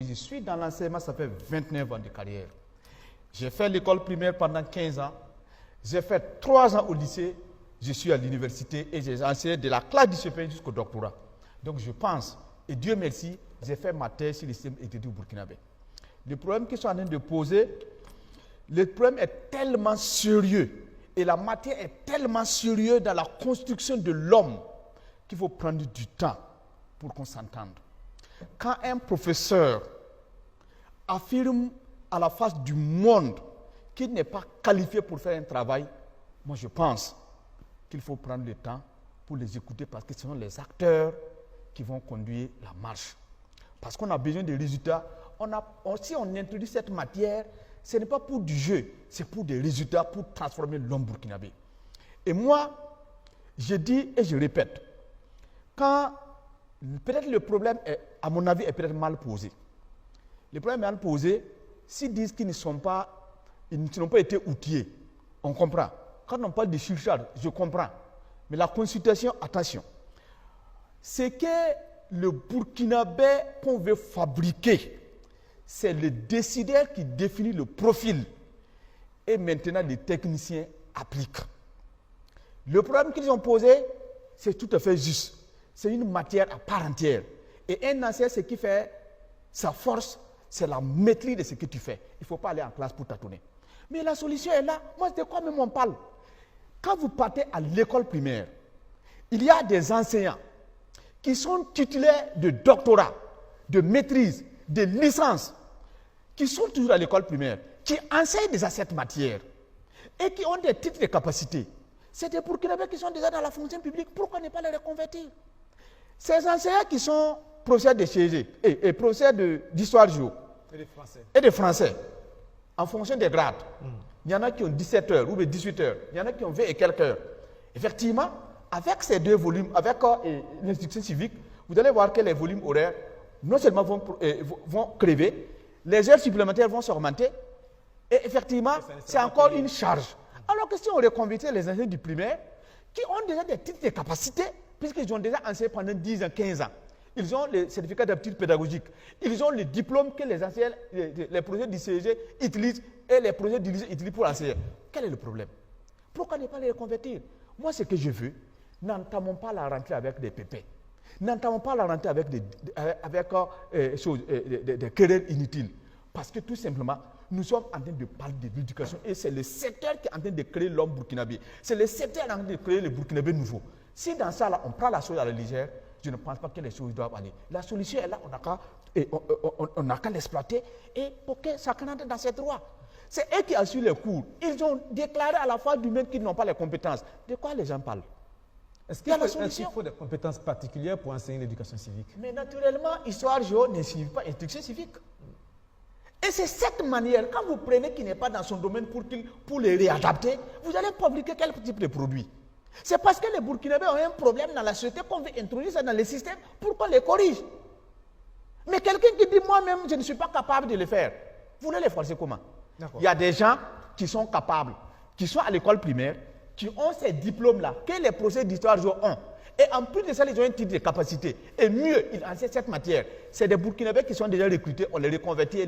Je suis dans l'enseignement, ça fait 29 ans de carrière. J'ai fait l'école primaire pendant 15 ans. J'ai fait 3 ans au lycée. Je suis à l'université et j'ai enseigné de la classe du CP jusqu'au doctorat. Donc je pense, et Dieu merci, j'ai fait ma thèse sur le système éducatif burkinabé. Le problème qu'ils sont en train de poser, le problème est tellement sérieux et la matière est tellement sérieuse dans la construction de l'homme qu'il faut prendre du temps pour qu'on s'entende. Quand un professeur affirme à la face du monde qu'il n'est pas qualifié pour faire un travail, moi je pense qu'il faut prendre le temps pour les écouter parce que ce sont les acteurs qui vont conduire la marche. Parce qu'on a besoin de résultats. Si on introduit cette matière, ce n'est pas pour du jeu, c'est pour des résultats, pour transformer l'homme burkinabé. Et moi, je dis et je répète, quand peut-être le problème, à mon avis, est peut-être mal posé. Le problème est mal posé, s'ils disent qu'ils n'ont pas été outillés, on comprend. Quand on parle de surcharge, je comprends. Mais la consultation, attention. C'est que le burkinabé qu'on veut fabriquer, c'est le décideur qui définit le profil. Et maintenant, les techniciens appliquent. Le problème qu'ils ont posé, c'est tout à fait juste. C'est une matière à part entière. Et un enseignant, ce qui fait sa force, c'est la maîtrise de ce que tu fais. Il ne faut pas aller en classe pour tâtonner. Mais la solution est là. Moi, de quoi même on parle? Quand vous partez à l'école primaire, il y a des enseignants qui sont titulaires de doctorat, de maîtrise, de licence, qui sont toujours à l'école primaire, qui enseignent déjà cette matière et qui ont des titres de capacité. C'est des Burkinabés qui sont déjà dans la fonction publique. Pourquoi ne pas les reconvertir? Ces enseignants qui sont professeurs de CG et professeurs d'histoire géo et de français, en fonction des grades, il y en a qui ont 17 heures ou 18 heures, il y en a qui ont 20 et quelques heures. Effectivement, avec ces deux volumes, avec l'instruction civique, vous allez voir que les volumes horaires, non seulement vont crever, les heures supplémentaires vont s'augmenter, et effectivement, c'est encore une charge. Alors que si on reconvertit les enseignants du primaire, qui ont déjà des titres de capacité, puisqu'ils ont déjà enseigné pendant 10 ans, 15 ans, ils ont le certificat d'aptitude pédagogique, ils ont le diplôme que les enseignants, les projets du CEG utilisent et les projets du lycée utilisent pour enseigner. Quel est le problème? Pourquoi ne pas les reconvertir? Moi, ce que je veux, n'entamons pas la rentrée avec des pépins. N'entamons pas la rentrée avec des querelles inutiles. Parce que tout simplement, nous sommes en train de parler de l'éducation et c'est le secteur qui est en train de créer l'homme burkinabé. C'est le secteur qui est en train de créer le burkinabé nouveau. Si dans ça, là, on prend la chose à la légère, je ne pense pas que les choses doivent aller. La solution est là, on n'a qu'à l'exploiter et pour que ça rentre dans ses droits. C'est eux qui assurent les cours. Ils ont déclaré à la fin du même qu'ils n'ont pas les compétences. De quoi les gens parlent? Est-ce qu'il faut des compétences particulières pour enseigner l'éducation civique? Mais naturellement, histoire géo ne signifie pas instruction civique. Et c'est cette manière, quand vous prenez qui n'est pas dans son domaine pour les réadapter, vous allez fabriquer quel type de produit? C'est parce que les Burkinabés ont un problème dans la société qu'on veut introduire ça dans les systèmes pour qu'on les corrige. Mais quelqu'un qui dit moi-même je ne suis pas capable de le faire, vous voulez les forcer comment? Il y a des gens qui sont capables, qui sont à l'école primaire, qui ont ces diplômes-là, que les professeurs d'histoire ont. Et en plus de ça, ils ont un titre de capacité. Et mieux, ils enseignent cette matière. C'est des Burkinabés qui sont déjà recrutés, on les reconvertit et